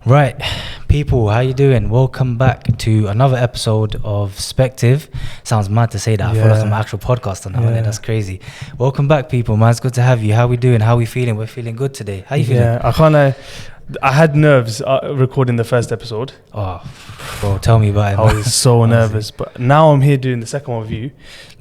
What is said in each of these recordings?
Right, people, how you doing? Welcome back to another episode of SPECTIVE. Sounds mad to say that. I feel like I'm an actual podcaster now. Yeah. That's crazy. Welcome back, people, man. It's good to have you. How we doing? How we feeling? We're feeling good today. How you feeling? Yeah, I had nerves recording the first episode. Oh, bro, tell me about it, man. I was so nervous, but now I'm here doing the second one with you.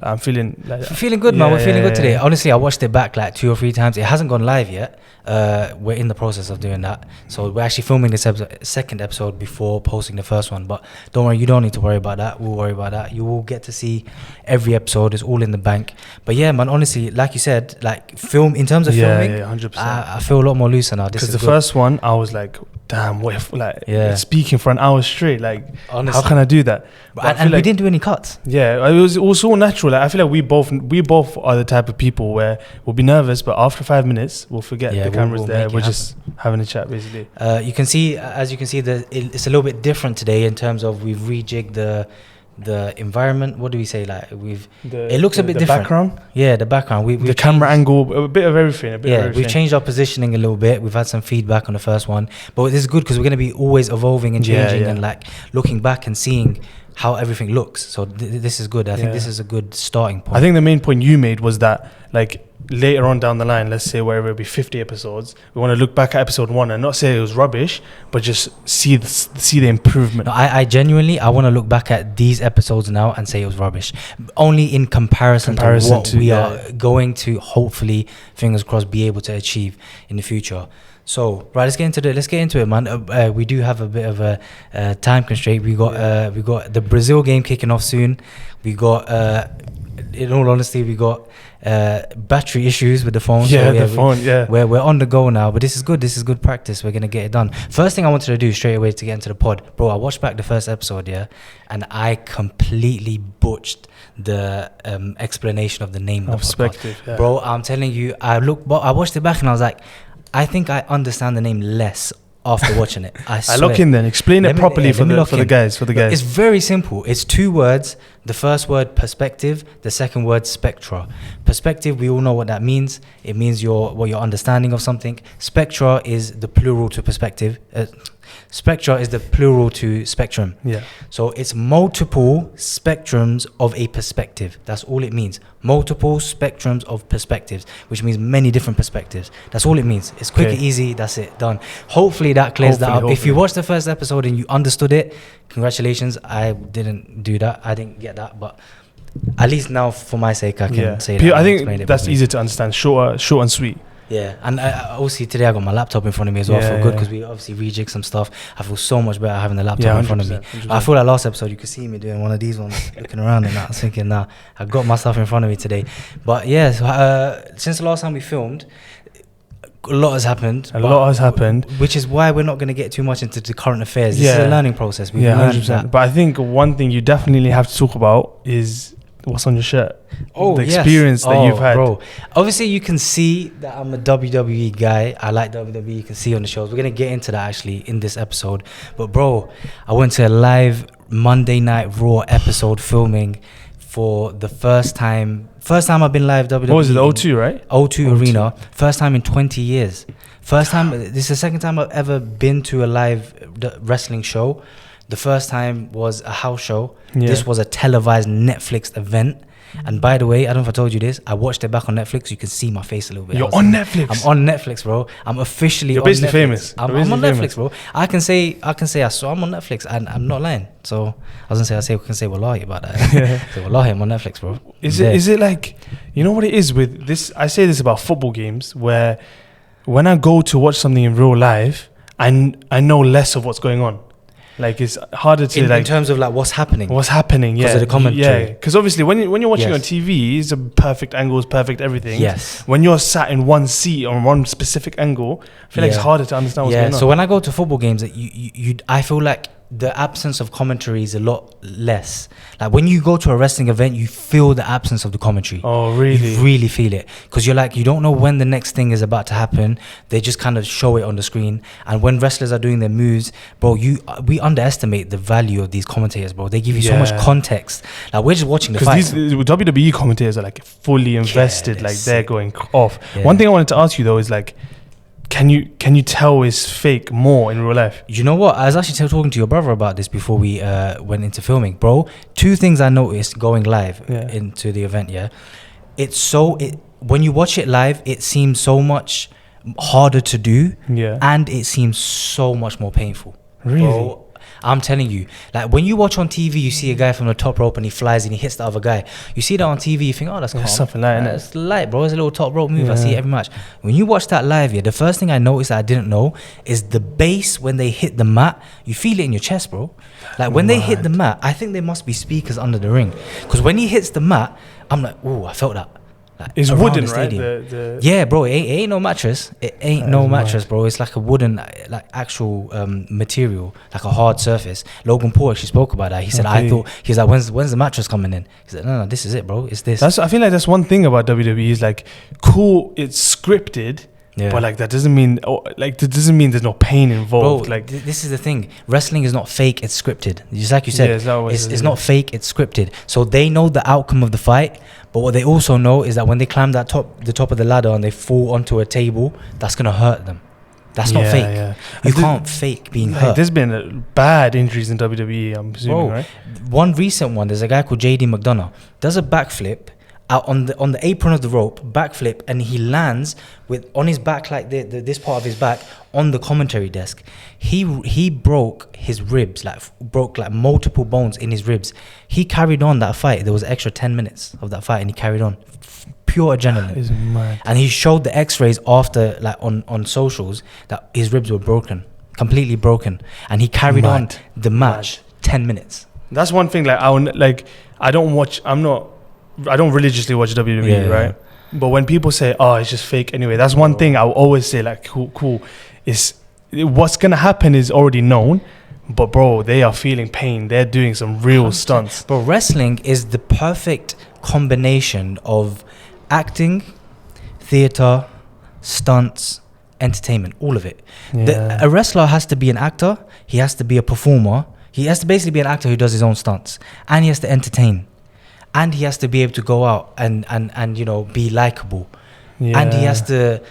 I'm feeling like feeling good, man. We're feeling good today. Honestly, I watched it back like 2 or 3 times. It hasn't gone live yet. We're in the process of doing that. So we're actually filming this second episode before posting the first one. But don't worry, you don't need to worry about that. We'll worry about that. You will get to see every episode. It's all in the bank. But yeah, man, honestly, like you said, like in terms of filming, 100%. I feel a lot more looser now. Because the first one, I was like, damn, what if speaking for an hour straight, like, honestly, how can I do that? And we didn't do any cuts. Yeah, it was all natural. Like, I feel like we both are the type of people where we'll be nervous, but after 5 minutes we'll forget the camera's there. We're just having a chat, basically. You can see, as you can see, it's a little bit different today in terms of we've rejigged the environment. What do we say? Like it looks a bit different. Background. Yeah, the background. The camera angle, a bit of everything. We've changed our positioning a little bit. We've had some feedback on the first one, but this is good because we're going to be always evolving and changing and like looking back and seeing how everything looks. So this is good. I think this is a good starting point. I think the main point you made was that, like, later on down the line, let's say wherever it'll be 50 episodes, we want to look back at episode 1 and not say it was rubbish, but just see the improvement. No, I genuinely want to look back at these episodes now and say it was rubbish, only in comparison to what we are going to, hopefully, fingers crossed, be able to achieve in the future. So right, let's get into it, man. We do have a bit of a time constraint. We got the Brazil game kicking off soon. We got in all honesty, we got battery issues with the phone. We're on the go now, but this is good practice. We're gonna get it done. First thing I wanted to do straight away to get into the pod, bro, I watched back the first episode, and I completely butched the explanation of the name of the SPECTIVE, bro. I'm telling you, I watched it back and I was like, I think I understand the name less after watching it. I swear. Look in then. Explain it properly for the guys. It's very simple. It's 2 words. The first word, perspective. The second word, spectra. Perspective, we all know what that means. It means your understanding of something. Spectra is the plural to perspective. Spectra is the plural to spectrum. Yeah. So it's multiple spectrums of a perspective. That's all it means. Multiple spectrums of perspectives, which means many different perspectives. That's all it means. It's quick and easy. That's it. Done. Hopefully that clears that up. If you watched the first episode and you understood it, congratulations. I didn't do that. I didn't get that, but at least now, for my sake, I can say that. I think that's easy to understand. Short and sweet. Yeah, and obviously today I got my laptop in front of me as well. I feel good because we obviously rejigged some stuff. I feel so much better having the laptop in front of me. 100%. I feel like last episode you could see me doing one of these ones, looking around and that. I was thinking, nah, I got my stuff in front of me today. But yeah, so, since the last time we filmed, a lot has happened. Which is why we're not going to get too much into the current affairs. This is a learning process. We've learned 100%. That. But I think one thing you definitely have to talk about is what's on your shirt. The experience that you've had. Bro. Obviously, you can see that I'm a WWE guy. I like WWE. You can see on the shows. We're going to get into that actually in this episode. But bro, I went to a live Monday Night Raw episode filming for the first time I've been live WWE. What was it, the O2, right? O2 Arena. First time in 20 years. This is the second time I've ever been to a live wrestling show. The first time was a house show. Yeah. This was a televised Netflix event. And by the way, I don't know if I told you this, I watched it back on Netflix. You can see my face a little bit. You're on Netflix? I'm on Netflix, bro. I'm officially You're on Netflix. You're basically famous. I'm on Netflix, bro. I can say I saw I'm on Netflix and I'm not lying. So I was going to say, can say wallahi about that. So wallahi, I'm on Netflix, bro. Is it like, you know what it is with this? I say this about football games where when I go to watch something in real life, I know less of what's going on. Like, it's harder to in terms of like what's happening because of the commentary. Because obviously when you're watching on TV, it's a perfect angles, perfect everything. Yes. When you're sat in one seat on one specific angle, I feel like it's harder to understand what's going on. So when I go to football games, I feel like the absence of commentary is a lot less. Like when you go to a wrestling event, you feel the absence of the commentary. Oh, really? You really feel it because you're like, you don't know when the next thing is about to happen. They just kind of show it on the screen. And when wrestlers are doing their moves, bro, we underestimate the value of these commentators, bro. They give you so much context. Like we're just watching the fight. Because these WWE commentators are like fully invested, like they're going off. One thing I wanted to ask you though is like, can you tell is fake more in real life? You know what? I was actually talking to your brother about this before we went into filming, bro. 2 things I noticed going live into the event. Yeah, when you watch it live, it seems so much harder to do, and it seems so much more painful. Really? Bro, I'm telling you, like when you watch on TV, you see a guy from the top rope and he flies and he hits the other guy. You see that on TV, you think, oh, that's calm. Something like that. It's light, bro. It's a little top rope move. I see it every match. When you watch that live, the first thing I noticed that I didn't know is the bass when they hit the mat. You feel it in your chest, bro. Like when they hit the mat, I think there must be speakers under the ring, because when he hits the mat, I'm like, oh, I felt that. Like, it's wooden, right? Yeah, bro. It ain't no mattress. It ain't no mattress, bro. It's like a wooden, like actual material, like a hard surface. Logan Paul actually spoke about that. He said, he's like, when's the mattress coming in? He said, no, this is it, bro. It's this. I feel like that's one thing about WWE is like, cool, it's scripted. Yeah. But like that doesn't mean there's no pain involved. Bro, this is the thing. Wrestling is not fake, it's scripted. Just like you said, it's not fake, it's scripted. So they know the outcome of the fight, but what they also know is that when they climb the top of the ladder and they fall onto a table, that's gonna hurt them. That's not fake. Yeah. You can't fake being hurt. There's been bad injuries in WWE, I'm presuming, right? One recent one, there's a guy called JD McDonough, does a backflip out on the apron of the rope, backflip, and he lands on his back, like this part of his back, on the commentary desk. He broke his ribs, broke multiple bones in his ribs. He carried on that fight. There was an extra 10 minutes of that fight, and he carried on. Pure adrenaline. That is mad. And he showed the X-rays after, on socials, that his ribs were broken, completely broken, and he carried on the match 10 minutes. That's one thing. I don't religiously watch WWE, right? But when people say, oh, it's just fake anyway, that's one thing I will always say, like, cool. Is what's going to happen is already known, but bro, they are feeling pain. They're doing some real stunts. But wrestling is the perfect combination of acting, theater, stunts, entertainment, all of it. A wrestler has to be an actor, he has to be a performer, he has to basically be an actor who does his own stunts, and he has to entertain. And he has to be able to go out and be likable. And he has to,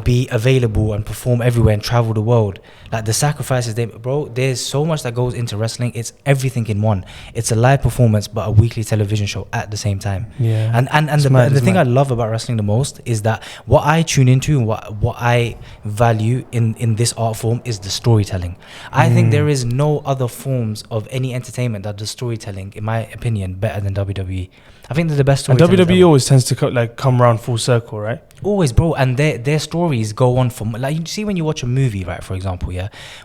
be available and perform everywhere and travel the world. Like the sacrifices there's so much that goes into wrestling. It's everything in one. It's a live performance, but a weekly television show at the same time. Yeah. And the thing I love about wrestling the most is that what I tune into and what I value in this art form is the storytelling. I think there is no other forms of any entertainment that does storytelling, in my opinion, better than WWE. I think they're the best storytellers. And WWE always tends to come around full circle, right? Always, bro. And their stories go on from, like, you see when you watch a movie, right, for example,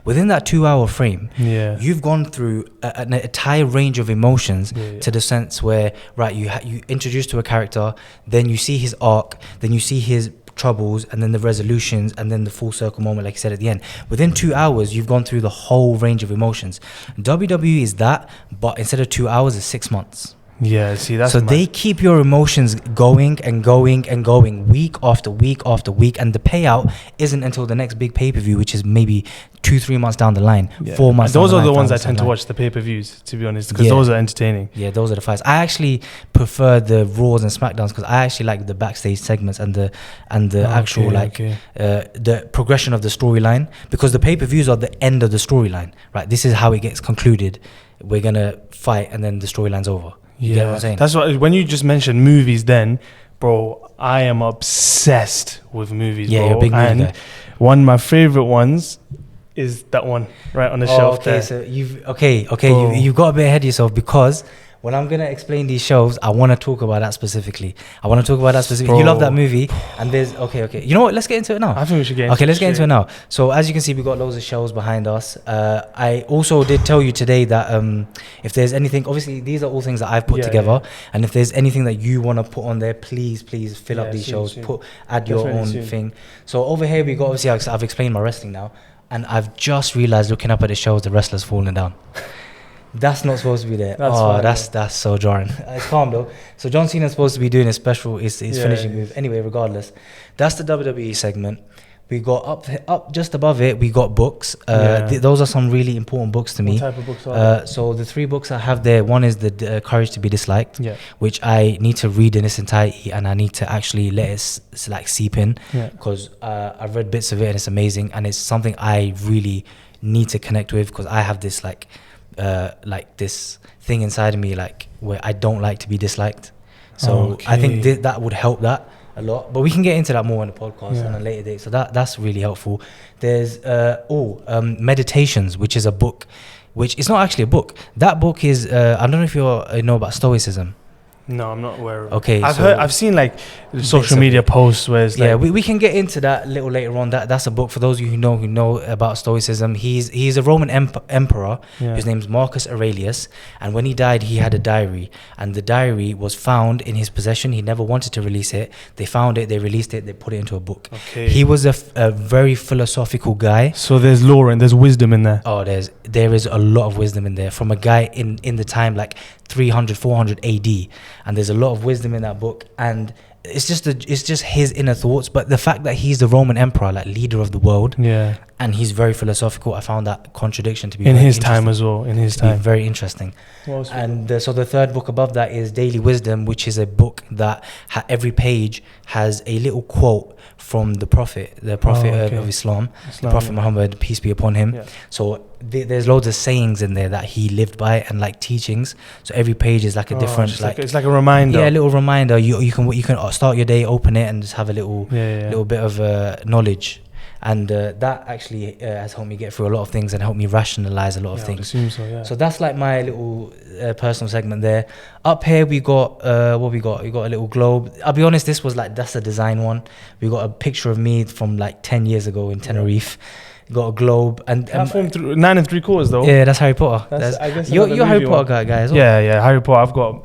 within that 2-hour frame, you've gone through an entire range of emotions to the sense where, right, you introduce to a character, then you see his arc, then you see his troubles, and then the resolutions, and then the full circle moment, like you said at the end. Within 2 hours, you've gone through the whole range of emotions. WWE is that, but instead of 2 hours, it's 6 months. Yeah, see, that's so they keep your emotions going and going and going week after week after week, and the payout isn't until the next big pay-per-view, which is maybe 2-3 months down the line, 4 months. Those are the ones I tend to watch, the pay-per-views, to be honest, because those are entertaining. Yeah, those are the fights. I actually prefer the Raws and SmackDowns because I actually like the backstage segments and the the progression of the storyline, because the pay-per-views are the end of the storyline. Right, this is how it gets concluded. We're gonna fight, and then the storyline's over. You get what I'm saying? That's what, when you just mentioned movies then, bro, I am obsessed with movies, bro. You're a big movie guy. One of my favorite ones is that one right on the shelf there. So you've got a bit ahead of yourself, because when I'm going to explain these shows, I want to talk about that specifically. You love that movie, and there's okay. You know what? Let's get into it now. I think we should get into it. Okay, let's get into it now. So as you can see, we've got loads of shows behind us. I also did tell you today that if there's anything, obviously these are all things that I've put together, and if there's anything that you want to put on there, please fill up these shows, add your own thing. So over here we got, obviously I've explained my wrestling now, and I've just realized looking up at the shows, the wrestlers falling down. That's not supposed to be there. That's so jarring. It's calm though. So John Cena's supposed to be doing his finishing move. Anyway, regardless, that's the WWE segment. We got up just above it. We got books. Those are some really important books to me. What type of books are they? So the 3 books I have there. One is the Courage to Be Disliked, Yeah. which I need to read in its entirety, and I need to actually let it like seep in, because I've read bits of it and it's amazing, and it's something I really need to connect with, because I have this like this thing inside of me, like where I don't like to be disliked. So I think that would help that a lot, but we can get into that more on the podcast on a later date. So that's really helpful. There's Meditations, which is a book, which is not actually a book. That book is I don't know if you know about Stoicism. No, I'm not aware of it. Okay, I've seen like social media posts where it's like, we can get into that a little later on. That's a book for those of you who know about Stoicism. He's a Roman emperor whose name's Marcus Aurelius, and when he died, he had a diary, and the diary was found in his possession. He never wanted to release it. They found it, they released it, they put it into a book. Okay. He was a very philosophical guy. So there's lore and there's wisdom in there. Oh, there is a lot of wisdom in there from a guy in the time like 300, 400 AD, and there's a lot of wisdom in that book, and it's just his inner thoughts. But the fact that he's the Roman emperor, like leader of the world, and he's very philosophical, I found that contradiction to be in his time as well. In his time, very interesting. And so the 3rd book above that is Daily Wisdom, which is a book that every page has a little quote from the Prophet of Islam, the Prophet Muhammad, peace be upon him. So there's loads of sayings in there that he lived by, and like teachings. So every page is like a different, it's like a reminder. Yeah, a little reminder. You can start your day, open it, and just have a little bit of knowledge. And that actually has helped me get through a lot of things and helped me rationalize a lot of things. So that's like my little personal segment there. Up here we got we got a little globe. I'll be honest, that's a design one. We got a picture of me from like 10 years ago in Tenerife. Got a globe and platform 9 3/4 though. Yeah, that's Harry Potter. I guess you're Harry Potter guy as well. Yeah, Harry Potter. I've got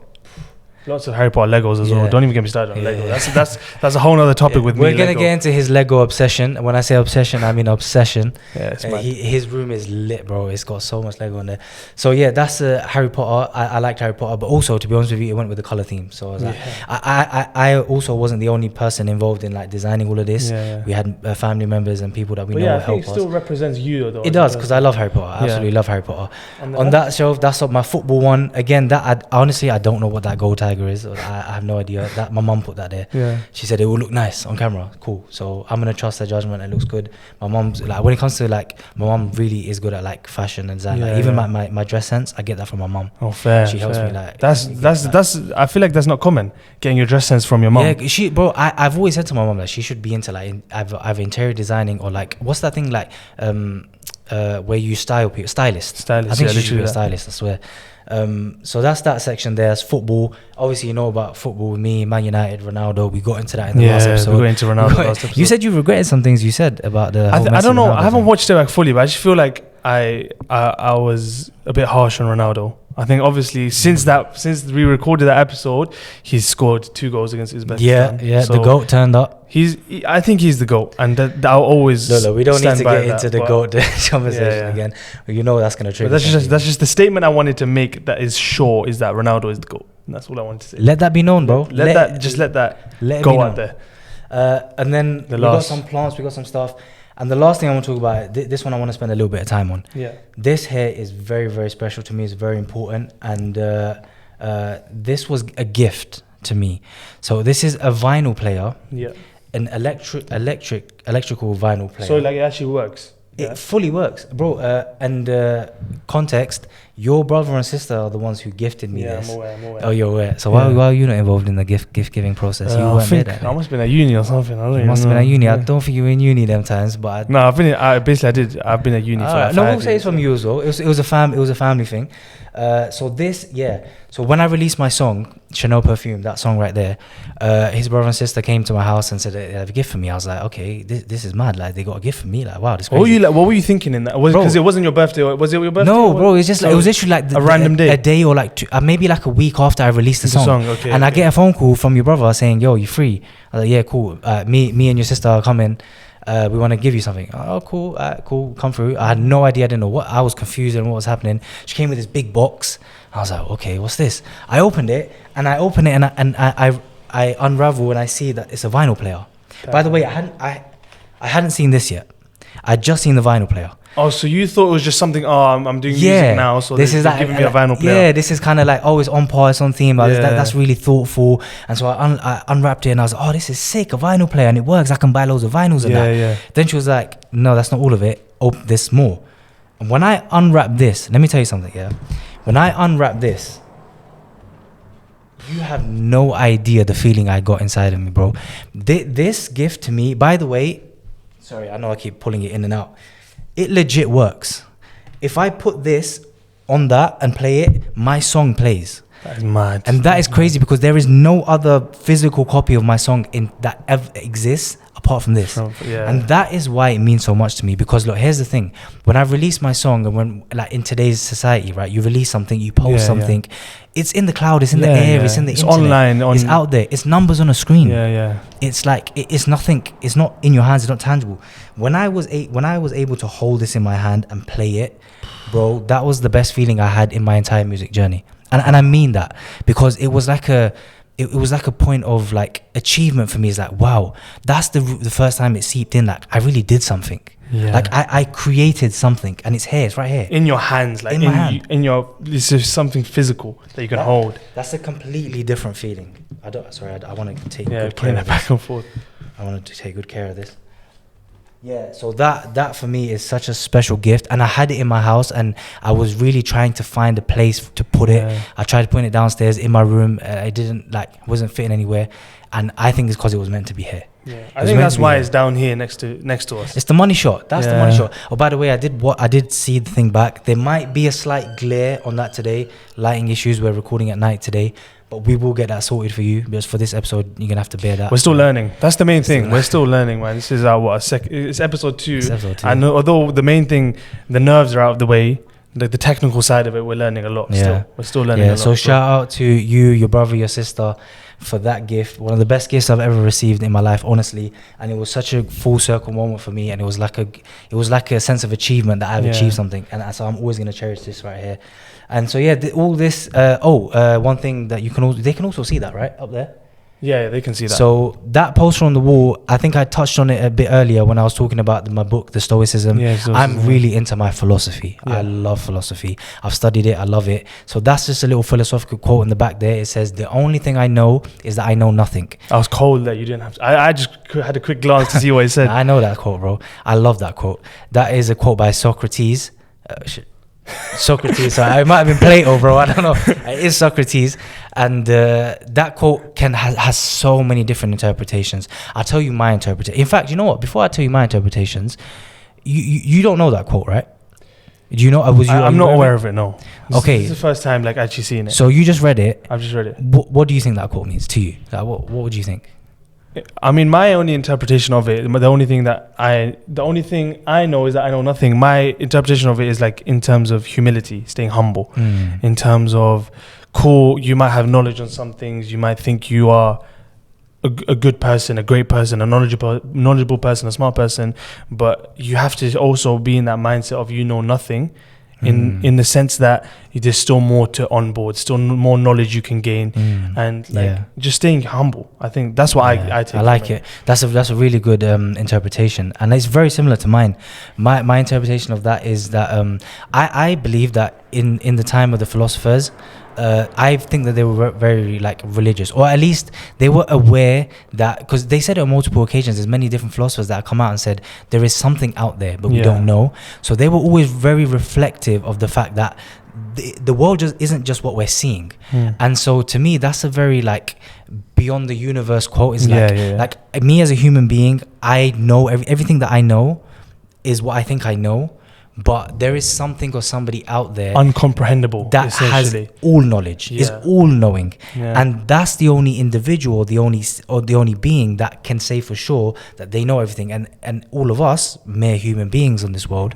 lots of Harry Potter Legos as well. Don't even get me started on Lego. That's a whole other topic with me. We're gonna get into his Lego obsession. When I say obsession, I mean obsession. Yeah, it's his room is lit, bro. It's got so much Lego in there. So yeah, that's Harry Potter. I liked Harry Potter, but also to be honest with you, it went with the color theme. So I was like, I also wasn't the only person involved in like designing all of this. We had family members and people that we know help us. I think it still represents you though. It does, because I love Harry Potter. I absolutely love Harry Potter. On that shelf, that's my football one. Again, that honestly I don't know what that goal tiger is. I have no idea. That my mum put that there. She said it will look nice on camera. Cool. So I'm gonna trust her judgment. It looks good. My mum's like, when it comes to like, my mum really is good at like fashion and design. Even my dress sense, I get that from my mum. Oh, fair. She helps me like. That's. I feel like that's not common. Getting your dress sense from your mum. Yeah, I've always said to my mum that she should be into like either interior designing or like, what's that thing like where you style people, stylist. I think she should be a stylist, I swear. So that's that section there. It's football. Obviously, you know about football with me, Man United, Ronaldo. We got into that in the last episode. We got into Ronaldo last episode. You said you regretted some things you said about the whole I don't know. Ronaldo I haven't thing. watched it back fully, but I just feel like I was a bit harsh on Ronaldo. I think obviously since we recorded that episode, he's scored 2 goals against Uzbekistan. Yeah, so the GOAT turned up. I think he's the GOAT, and I'll always. No, we don't need to get into the GOAT conversation again. You know that's gonna trigger. That's just the statement I wanted to make. That is sure is that Ronaldo is the GOAT. And that's all I wanted to say. Let that be known, bro. Let that go out there. And then we got some plants, we got some stuff. And the last thing I want to talk about, this one I want to spend a little bit of time on. Yeah. This here is very, very special to me. It's very important. And this was a gift to me. So this is a vinyl player. Yeah. An electrical vinyl player. So like it actually works. It fully works, bro. And context, your brother and sister are the ones who gifted me this. I'm aware. Oh, you're aware. So why are you not involved in the gift giving process? You weren't there. I must have been at uni or something. I don't you must have been at uni. I don't think you were in uni them times, but I've been at uni for like 5 we'll years. say it's from you as well. It was a family thing. So when I released my song Chanel Perfume, that song right there, his brother and sister came to my house and said they have a gift for me. I was like, okay, this is mad. Like they got a gift for me. Like wow, this. Crazy. What were you thinking in that? Because it wasn't your birthday. Was it your birthday? No, bro. It's just like, it was literally like a random day, a day or like maybe like a week after I released the song. I get a phone call from your brother saying, "Yo, you free?" I was like, "Yeah, cool. Me and your sister are coming. We want to give you something." Oh, cool, cool. Come through. I had no idea. I didn't know what. I was confused on what was happening. She came with this big box. I was like, okay, what's this? I opened it and I unravel and I see that it's a vinyl player. By the way, I I hadn't seen this yet. I'd just seen the vinyl player. Oh, so you thought it was just something, I'm doing music now, so this is they're like, giving me a vinyl player. Yeah, this is kind of like, it's on par, it's on theme. That's really thoughtful. And so I unwrapped it and I was like, oh, this is sick, a vinyl player, and it works. I can buy loads of vinyls and that. Yeah. Then she was like, no, that's not all of it. Oh, there's more. And when I unwrapped this, let me tell you something, yeah? When I unwrapped this, you have no idea the feeling I got inside of me, bro. This gift to me, by the way, sorry, I know I keep pulling it in and out. It legit works. If I put this on that and play it, my song plays. That is mad. And that is crazy because there is no other physical copy of my song that ever exists apart from this. And that is why it means so much to me, because look, here's the thing. When I release my song, and when, like, in today's society, right, you release something, you post something, it's in the cloud, it's in the air, it's in the internet, online, it's out there, it's numbers on a screen. Yeah. It's like, it's nothing, it's not in your hands, it's not tangible. When I was able to hold this in my hand and play it, bro, that was the best feeling I had in my entire music journey. And I mean that, because it was like a point of like achievement for me. It's like, wow, that's the first time it seeped in, like I really did something. Like I created something, and it's here, it's right here in your hands, like this is something physical that you can hold. That's a completely different feeling. I want to take good playing care it back and forth. I want to take good care of this. Yeah, so that for me is such a special gift, and I had it in my house, and I was really trying to find a place to put it. I tried putting it downstairs in my room. It wasn't fitting anywhere, and I think it's because it was meant to be here. Yeah, I think that's why it's down here next to us. It's the money shot. That's the money shot. Oh, by the way, I did see the thing back. There might be a slight glare on that today. Lighting issues. We're recording at night today. But we will get that sorted for you, because for this episode, you're going to have to bear that. We're still learning. That's the main thing. We're still learning, man. This is our it's episode 2. It's episode 2. And although the main thing, the nerves are out of the way, the technical side of it, we're learning a lot still. We're still learning a lot. So shout out to you, your brother, your sister, for that gift. One of the best gifts I've ever received in my life, honestly. And it was such a full circle moment for me. And it was like a sense of achievement that I've achieved something. And so I'm always going to cherish this right here. And so all this. One thing that they can also see that right up there. Yeah, they can see that. So that poster on the wall, I think I touched on it a bit earlier when I was talking about my book, The Stoicism. I'm really into my philosophy. I love philosophy. I've studied it. I love it. So that's just a little philosophical quote in the back there. It says, "The only thing I know is that I know nothing." I was cold that you didn't have to. I just had a quick glance to see what it said. I know that quote, bro. I love that quote. That is a quote by Socrates. Socrates, so it might have been Plato, bro, I don't know. It is Socrates, and that quote has so many different interpretations. I'll tell you my interpretation. In fact, you know what, before I tell you my interpretations, you don't know that quote, right? Do you know? I'm not aware of it, no. Okay, this is the first time like actually seeing it. So you just read it. I've just read it. What do you think that quote means to you? Like, what would you think? I mean, my only interpretation of it, the only thing I know is that I know nothing. My interpretation of it is like in terms of humility, staying humble. In terms of, you might have knowledge on some things. You might think you are a good person, a great person, a knowledgeable person, a smart person, but you have to also be in that mindset of you know nothing. In the sense that there's still more to onboard, still more knowledge you can gain, and just staying humble. I think that's what I take. I like it. That's a really good interpretation, and it's very similar to mine. My interpretation of that is that I believe that in the time of the philosophers, I think that they were very like religious, or at least they were aware that, because they said it on multiple occasions. There's many different philosophers that have come out and said there is something out there, but we don't know. So they were always very reflective of the fact that the world just isn't just what we're seeing. And so to me, that's a very like beyond the universe quote. Is like me as a human being, I know everything that I know is what I think I know. But there is something or somebody out there uncomprehendable that has all knowledge, is all knowing, and that's the only individual, the only being that can say for sure that they know everything. And all of us, mere human beings on this world,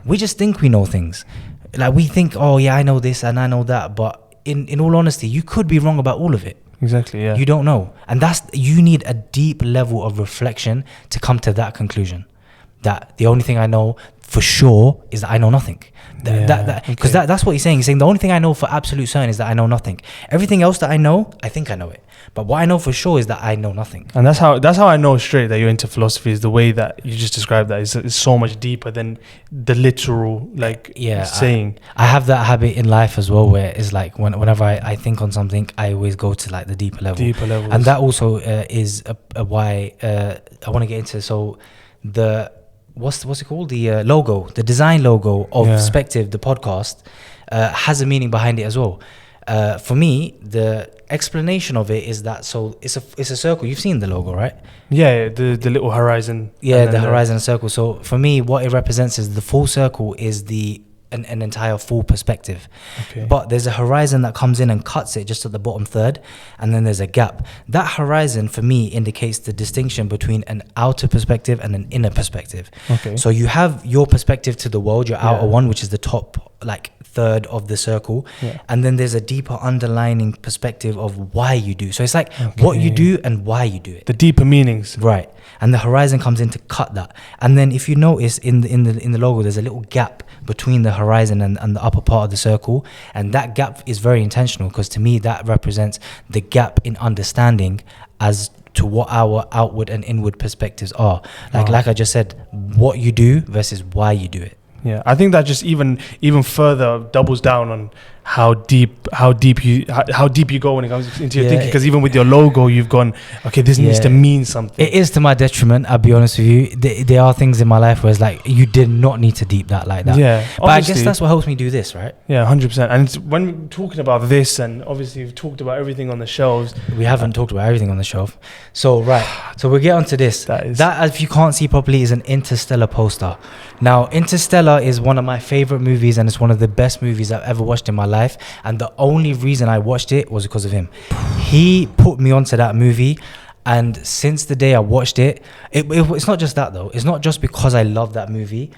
we just think we know things. Like we think, oh yeah, I know this and I know that, but in all honesty, you could be wrong about all of it. Exactly. Yeah. You don't know, and you need a deep level of reflection to come to that conclusion. That the only thing I know, for sure is that I know nothing. Because that's what he's saying. He's saying the only thing I know for absolute certain is that I know nothing. Everything else that I know, I think I know it. But what I know for sure is that I know nothing. And that's how I know straight that you're into philosophy, is the way that you just described that is so much deeper than the literal saying. I have that habit in life as well, where it's like whenever I think on something, I always go to like the deeper level. And that also is why I want to get into. So the what's it called? The logo, the design logo of SPECTIVE, the podcast, has a meaning behind it as well. For me, the explanation of it is that it's a circle. You've seen the logo, right? Yeah, the little horizon. Yeah, the horizon circle. So for me, what it represents is the full circle is an entire full perspective. Okay. But there's a horizon that comes in and cuts it just at the bottom third, and then there's a gap. That horizon for me indicates the distinction between an outer perspective and an inner perspective. Okay. So you have your perspective to the world, your outer one, which is the top like third of the circle, and then there's a deeper underlining perspective of why you do. So it's like what you do and why you do it. The deeper meanings. Right. And the horizon comes in to cut that. And then if you notice in the logo, there's a little gap between the horizon and the upper part of the circle, and that gap is very intentional, because to me that represents the gap in understanding as to what our outward and inward perspectives are. Like I just said, what you do versus why you do it. Yeah, I think that just even further doubles down on how deep you go when it comes into your thinking. Because even with your logo, you've gone, okay, this needs to mean something. It is to my detriment, I'll be honest with you. There are things in my life where it's like, you did not need to deep that like that. Yeah, but I guess that's what helps me do this, right? Yeah, 100%. And when we're talking about this, and obviously we've talked about everything on the shelves. We haven't talked about everything on the shelf. So so we'll get onto this. That, if you can't see properly, is an Interstellar poster. Now, Interstellar is one of my favorite movies, and it's one of the best movies I've ever watched in my life. And the only reason I watched it was because of him. He put me onto that movie, and since the day I watched it, it's not just that though. It's not just because I love that movie.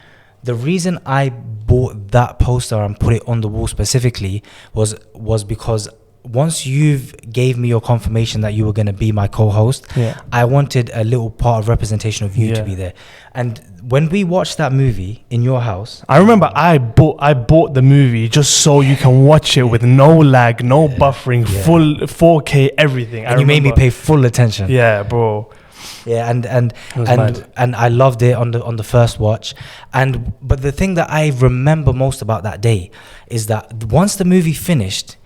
The reason I bought that poster and put it on the wall specifically was because once you've gave me your confirmation that you were going to be my co-host, I wanted a little part of representation of you to be there. And when we watched that movie in your house, I remember I bought the movie just so you can watch it with no lag, no buffering, full 4K, everything. And you made me pay full attention. Yeah, bro. Yeah, and I loved it on the first watch. But the thing that I remember most about that day is that once the movie finished,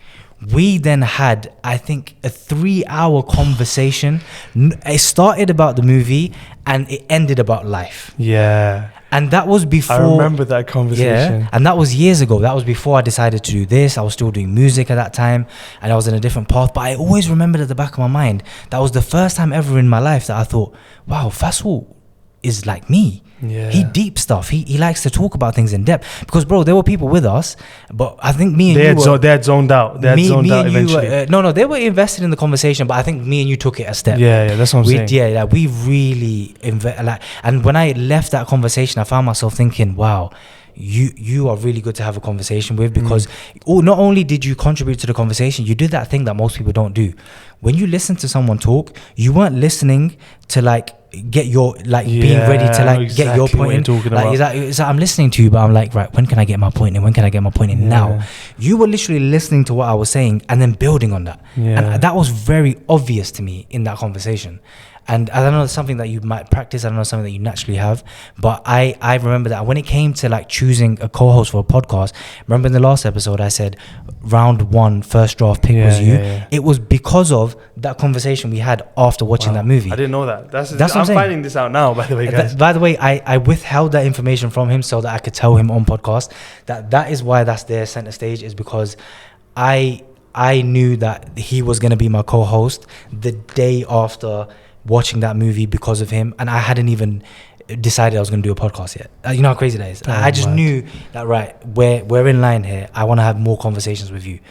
we then had, I think, a 3-hour conversation. It started about the movie and it ended about life. Yeah. And that was before... I remember that conversation. Yeah, and that was years ago. That was before I decided to do this. I was still doing music at that time, and I was in a different path. But I always remembered at the back of my mind, that was the first time ever in my life that I thought, wow, Faisal is like me. Yeah. He deep stuff. He likes to talk about things in depth. Because, bro, there were people with us, but I think me and they had zoned out. They had zoned out eventually. No, they were invested in the conversation, but I think me and you took it a step. Yeah, that's what I'm saying. Yeah, like we really and when I left that conversation, I found myself thinking, wow, you are really good to have a conversation with, because not only did you contribute to the conversation, you did that thing that most people don't do. When you listen to someone talk, you weren't listening to get your being ready to get your point in. It's like I'm listening to you, but I'm like, right, when can I get my point in? When can I get my point in now? You were literally listening to what I was saying and then building on that. And that was very obvious to me in that conversation. And I don't know, it's something that you might practice. I don't know, something that you naturally have. But I remember that when it came to choosing a co-host for a podcast, remember in the last episode, I said round 1, first draft pick was you. It was because of that conversation we had after watching that movie. I didn't know that. That's what I'm finding this out now, by the way, guys. By the way, I withheld that information from him so that I could tell him on podcast that is why that's there center stage, is because I knew that he was going to be my co-host the day after watching that movie because of him, and I hadn't even decided I was going to do a podcast yet. You know how crazy that is. I just knew that, right, we're in line here. I want to have more conversations with you.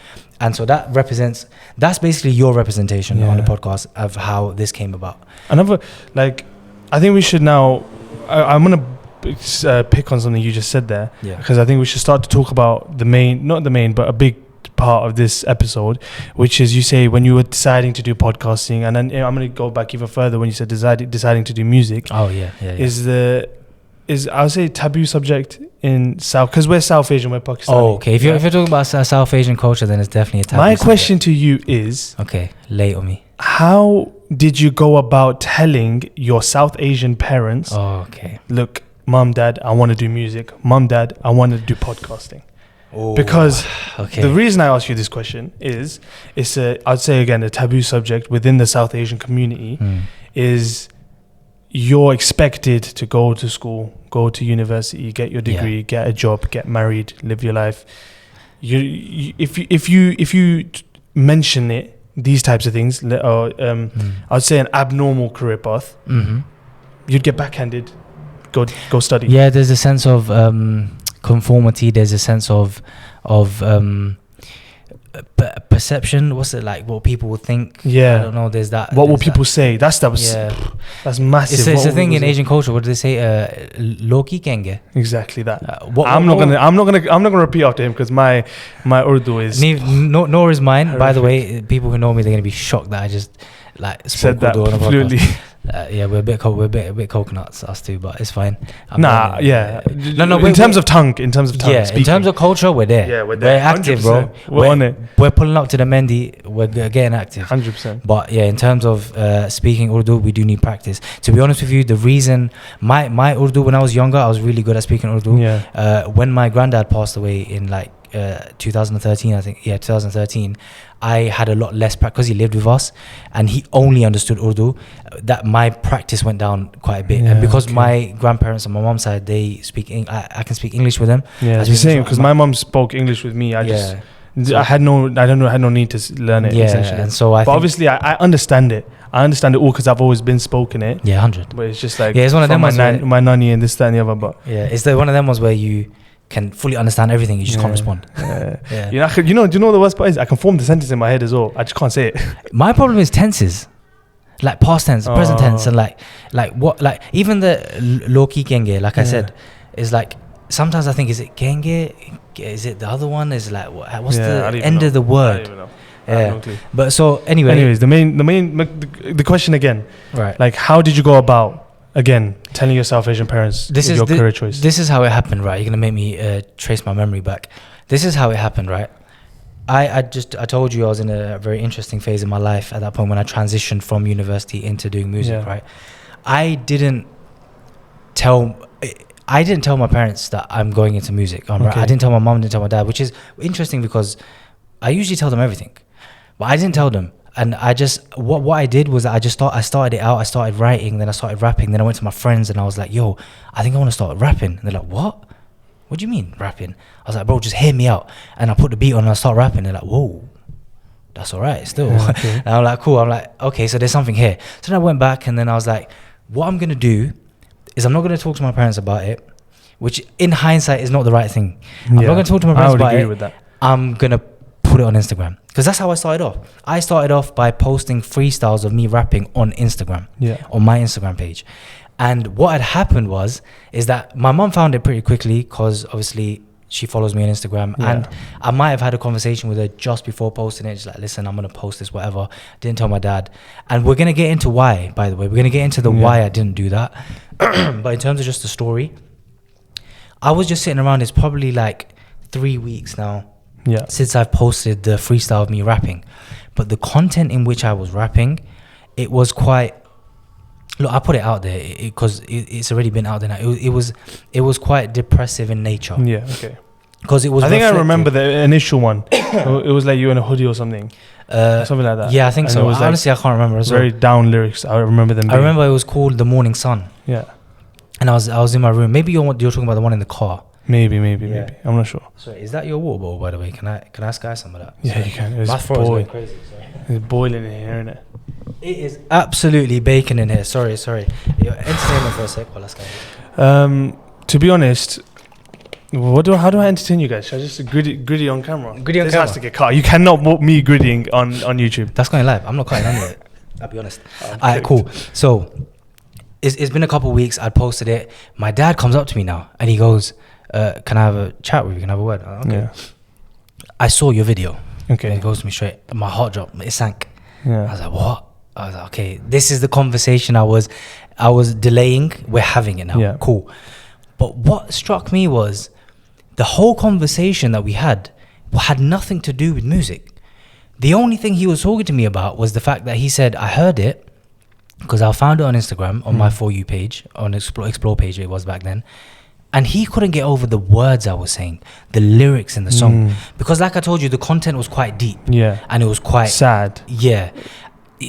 And so that's basically your representation on the podcast of how this came about. Another, I think we should now, I'm going to pick on something you just said there, because I think we should start to talk about not the main, but a big part of this episode, which is, you say when you were deciding to do podcasting, and then I'm going to go back even further when you said deciding to do music. Oh yeah. Is the is, I would say, taboo subject in South, because we're South Asian, we're Pakistani. Oh, okay. If you're talking about South Asian culture, then it's definitely a taboo My subject. question to you is, Okay, lay it on me. how did you go about telling your South Asian parents, Oh, okay. look, mom, dad, I want to do music. Mom, dad, I want to do podcasting. Oh, Because okay. the reason I ask you this question is, it's I'd say again, a taboo subject within the South Asian community. Is you're expected to go to school, go to university, get your degree, get a job, get married, live your life. If you mention it, these types of things, I'd say an abnormal career path, you'd get backhanded. Go study. Yeah, there's a sense of conformity. There's a sense of perception. What's it like? What people will think. Yeah, I don't know. There's that. What will people say? That's massive. It's a thing in Asian culture. What do they say? Loki kenge. Exactly that. I'm not gonna repeat after him because my Urdu is nor is mine. horrific. By the way, people who know me, they're gonna be shocked that I just said that fluently. Yeah, we're a bit coconuts, us too, but it's fine. In terms of tongue, yeah, speaking. in terms of culture, we're there. Yeah, we're there. We're active, bro. We're on it. We're pulling up to the Mendi. We're getting active. 100%. But yeah, in terms of speaking Urdu, we do need practice. To be honest with you, the reason my Urdu when I was younger, I was really good at speaking Urdu. Yeah. When my granddad passed away in 2013, I think. Yeah, 2013. I had a lot less practice because he lived with us, and he only understood Urdu. That my practice went down quite a bit, and because my grandparents on my mom's side, they speak. I can speak English with them. Yeah, it's the same because my mom spoke English with me. I had no need to learn it. Yeah, essentially. and so but obviously I understand it. I understand it all because I've always been spoken it. Yeah, 100. But it's just like it's one of them ones my nanny and this, that, and the other. But yeah, it's one of them ones where you can fully understand everything, you just can't respond. Yeah. Do you know the worst part is I can form the sentence in my head as well. I just can't say it. My problem is tenses, like past tense, present tense, and like even the loki genge, like I said, is like sometimes I think, is it genge? Is it the other one? Is like what's the end of the word? I don't even know. Yeah, but so anyways, the question again, right? Like, how did you go about again telling your South Asian parents your career choice? This is how it happened, right? You're gonna make me trace my memory back. This is how it happened, right? I told you I was in a very interesting phase in my life at that point when I transitioned from university into doing music, right? I didn't tell my parents that I'm going into music. Right? I didn't tell my mom, didn't tell my dad, which is interesting because I usually tell them everything, but I didn't tell them. And I just what I did was I started it out. I started writing, then I started rapping. Then I went to my friends and I was like, "Yo, I think I want to start rapping." And they're like, "What? What do you mean rapping?" I was like, "Bro, just hear me out." And I put the beat on and I start rapping. They're like, "Whoa, that's all right still." And I'm like, "Cool." I'm like, "Okay, so there's something here." So then I went back and then I was like, "What I'm gonna do is I'm not gonna talk to my parents about it," which in hindsight is not the right thing. I'm not gonna talk to my parents about it. I would agree with that. I'm gonna put it on Instagram because that's how I started off. I started off by posting freestyles of me rapping on Instagram, on my Instagram page. And what had happened is that my mom found it pretty quickly because obviously she follows me on Instagram, and I might have had a conversation with her just before posting it. Just like, listen, I'm gonna post this, whatever. Didn't tell my dad, and we're gonna get into why. By the way, we're gonna get into the why I didn't do that. But in terms of just the story, I was just sitting around. It's probably like 3 weeks now. Yeah. Since I've posted the freestyle of me rapping, but the content in which I was rapping, it was quite. Look, I put it out there because it's already been out there now. It was quite depressive in nature. Yeah. Okay. Because it was. I think I remember the initial one. It was like you in a hoodie or something. Something like that. Yeah, I think so. Honestly, I can't remember. Very down lyrics. I remember them. I remember it was called "The Morning Sun." Yeah. And I was in my room. Maybe you're talking about the one in the car. Maybe. I'm not sure. Sorry, is that your water bottle, by the way? Can I ask guys some of that? Yeah, you can. My throat is going crazy. It's boiling in here, isn't it? It is absolutely baking in here. Sorry. You're entertainment for a sec. Well, let's go. To be honest, how do I entertain you guys? Should I just gritty on camera? This has to get cut. You cannot walk me grittying on YouTube. That's going live. I'm not cutting any of it. I'll be honest. Alright, cool. So it's been a couple of weeks. I posted it. My dad comes up to me now and he goes, "Can I have a chat with you? Can I have a word?" Okay. Yeah. I saw your video. Okay. And he goes to me straight. My heart dropped. It sank. Yeah. I was like, "What?" I was like, "Okay, this is the conversation I was delaying. We're having it now." Yeah. Cool. But what struck me was the whole conversation that we had nothing to do with music. The only thing he was talking to me about was the fact that he said, I heard it because I found it on Instagram on my For You page, on Explore page it was back then. And he couldn't get over the words I was saying, the lyrics in the song. Because like I told you, the content was quite deep. Yeah. And it was quite... sad. Yeah.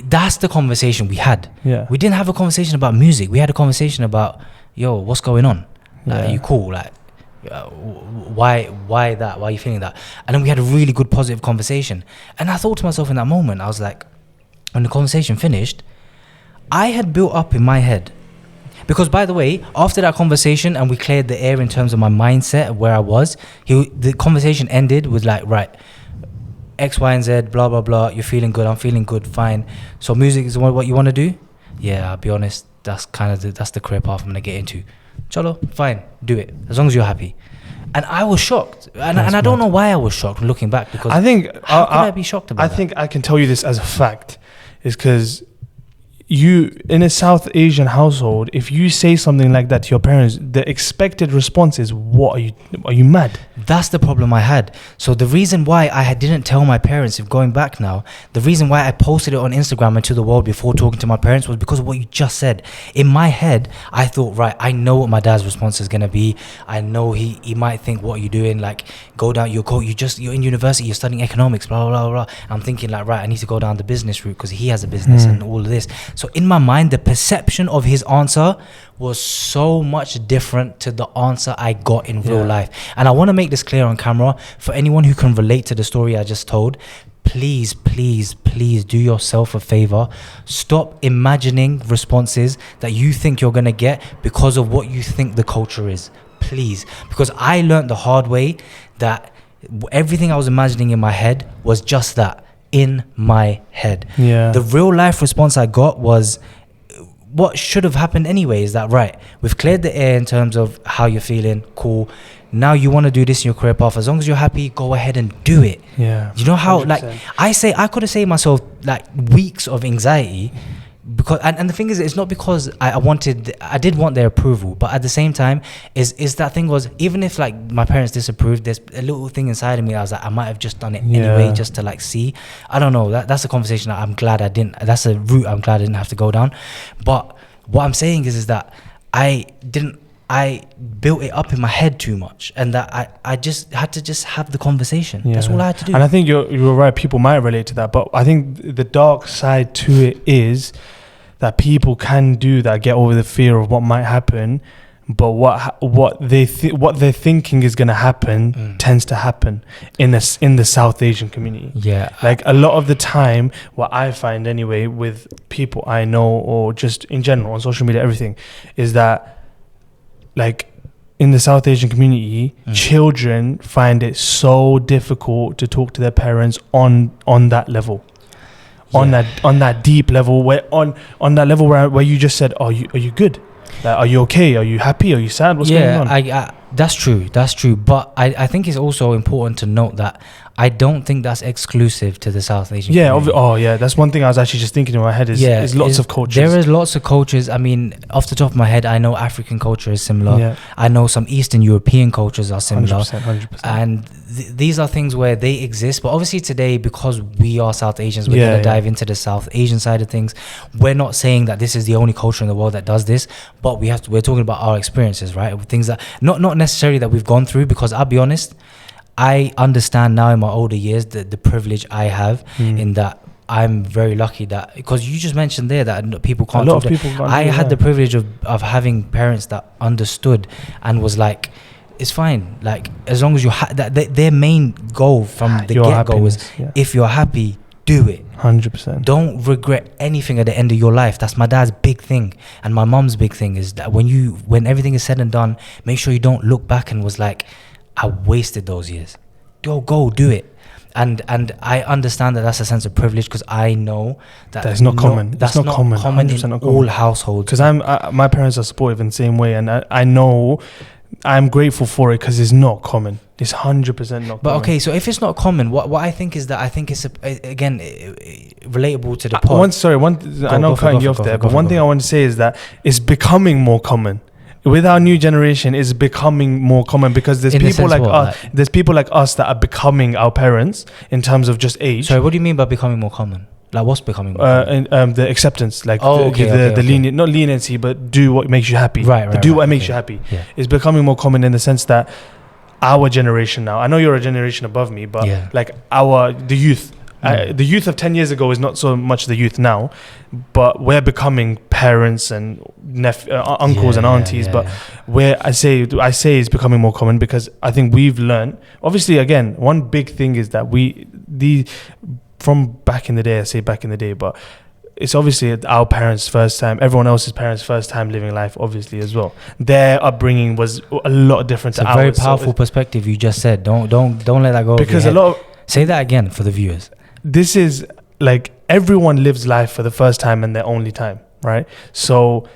That's the conversation we had. Yeah. We didn't have a conversation about music. We had a conversation about, yo, what's going on? Like, are you cool? Like, why that? Why are you feeling that? And then we had a really good positive conversation. And I thought to myself in that moment, I was like, when the conversation finished, I had built up in my head. Because by the way, after that conversation and we cleared the air in terms of my mindset of where I was, the conversation ended with like, right, X, Y, and Z, blah, blah, blah. You're feeling good. I'm feeling good. Fine. So music is what you want to do? Yeah, I'll be honest. That's kind of that's the career path I'm going to get into. Cholo, fine. Do it. As long as you're happy. And I was shocked. And I don't know why I was shocked looking back, because I think how could I be shocked about that? I think I can tell you this as a fact, is because you, in a South Asian household, if you say something like that to your parents, the expected response is, what are you mad? That's the problem I had. So the reason why I didn't tell my parents, if going back now, the reason why I posted it on Instagram and to the world before talking to my parents was because of what you just said. In my head, I thought, right, I know what my dad's response is going to be. I know he might think, what are you doing? Like, go down you're in university, you're studying economics, blah, blah, blah, blah. I'm thinking like, right, I need to go down the business route because he has a business and all of this. So in my mind, the perception of his answer was so much different to the answer I got in real life. And I want to make this clear on camera for anyone who can relate to the story I just told. Please, please, please do yourself a favor. Stop imagining responses that you think you're going to get because of what you think the culture is. Please. Because I learned the hard way that everything I was imagining in my head was just that. In my head. Yeah. The real life response I got was what should have happened anyway, is that, right, we've cleared the air in terms of how you're feeling, cool. Now you want to do this in your career path. As long as you're happy, go ahead and do it. Yeah. You know how 100%. like I could have saved myself like weeks of anxiety, because and the thing is, it's not because I did want their approval, but at the same time is that thing was, even if like my parents disapproved, there's a little thing inside of me. I was like, I might have just done it anyway, just to like see. I don't know. That's a conversation that I'm glad I didn't. That's a route I'm glad I didn't have to go down. But what I'm saying is that I built it up in my head too much, and that I just had to just have the conversation. That's all I had to do. And I think you're right. People might relate to that, but I think the dark side to it is that people can do that, get over the fear of what might happen, but what they're thinking is going to happen tends to happen in the South Asian community. Yeah, like a lot of the time, what I find anyway with people I know, or just in general on social media, everything, is that like in the South Asian community, children find it so difficult to talk to their parents on that level. On that deep level, where on that level where you just said, are you good? Like, are you okay? Are you happy? Are you sad? What's going on? Yeah, that's true. But I think it's also important to note that I don't think that's exclusive to the South Asian community. That's one thing I was actually just thinking in my head is lots of cultures. There is lots of cultures. I mean, off the top of my head, I know African culture is similar. Yeah. I know some Eastern European cultures are similar. 100%. And these are things where they exist. But obviously today, because we are South Asians, we're going to dive into the South Asian side of things. We're not saying that this is the only culture in the world that does this, but we're talking about our experiences, right? Things that, not necessarily that we've gone through, because I'll be honest, I understand now in my older years the privilege I have in that I'm very lucky that, because you just mentioned there that people can't. A lot of people can't. I had the privilege of having parents that understood and was like, it's fine. Like, as long as you their main goal from the get-go was, if you're happy, do it. 100%. Don't regret anything at the end of your life. That's my dad's big thing, and my mom's big thing is that when everything is said and done, make sure you don't look back and was like, I wasted those years. Go do it. And I understand that that's a sense of privilege, because I know that's not common. That's not common in all households. Because my parents are supportive in the same way, and I know I'm grateful for it, because it's not common. It's 100% not common. But okay, so if it's not common, what I think is that I think it's again relatable to the pod. I know I'm cutting you off there, but one thing I want to say is that it's becoming more common. with our new generation is becoming more common because there's In the people sense like what, us. There's people like us that are becoming our parents in terms of just age. Sorry, what do you mean by becoming more common? Like, what's becoming more common? And the acceptance, like okay. lenient, not leniency, but do what makes you happy. Right, do what makes you happy is becoming more common in the sense that our generation now. I know you're a generation above me, but like the youth. The youth of 10 years ago is not so much the youth now, but we're becoming parents and uncles and aunties. But where I say is becoming more common because I think we've learned. Obviously, again, one big thing is that from back in the day, I say back in the day, but it's obviously our parents' first time, everyone else's parents' first time living life, obviously as well. Their upbringing was a lot different to ours. It's a very powerful perspective you just said. Don't let that go. Because say that again for the viewers. This is like everyone lives life for the first time and their only time, right? So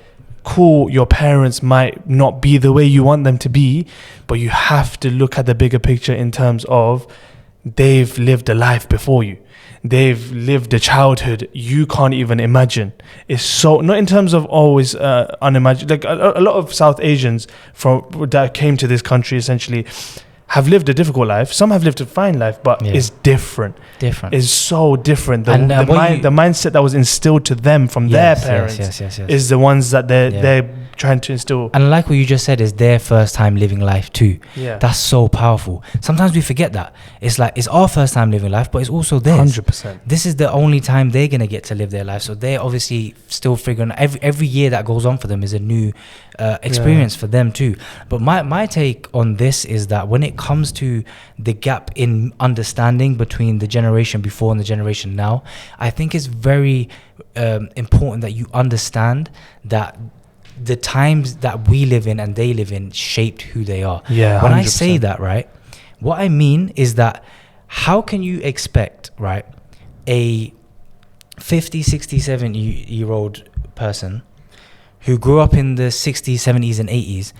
cool, your parents might not be the way you want them to be, but you have to look at the bigger picture in terms of they've lived a life before you. They've lived a childhood you can't even imagine. It's so, not in terms of always unimaginable. Like a lot of South Asians that came to this country essentially have lived a difficult life. Some have lived a fine life, but it's different. It's so different. The mindset that was instilled to them from their parents is the ones that they're trying to instill. And like what you just said, is their first time living life too. Yeah. That's so powerful. Sometimes we forget that. It's like, it's our first time living life, but it's also theirs. 100%. This is the only time they're going to get to live their life. So they're obviously still figuring, every year that goes on for them is a new experience for them too. But my take on this is that when it comes to the gap in understanding between the generation before and the generation now, I think it's very important that you understand that the times that we live in and they live in shaped who they are. Yeah, when 100%. I say that, right, what I mean is that how can you expect, right, a 50, 60, 70-year-old person who grew up in the 60s, 70s and 80s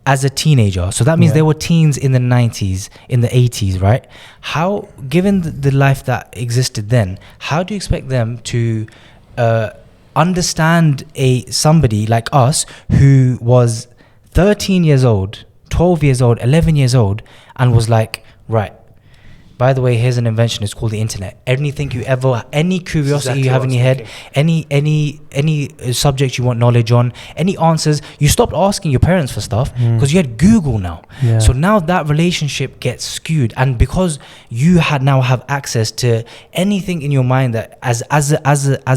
as a teenager, so that means they were teens in the 90s, in the 80s, right? How, given the life that existed then, how do you expect them to understand somebody like us who was 13 years old, 12 years old, 11 years old, and was like, right, by the way, here's an invention, it's called the internet. Anything you ever, any curiosity you have in your head, any subject you want knowledge on, any answers, you stopped asking your parents for stuff because you had Google now. Yeah. So now that relationship gets skewed, and because you now have access to anything in your mind that as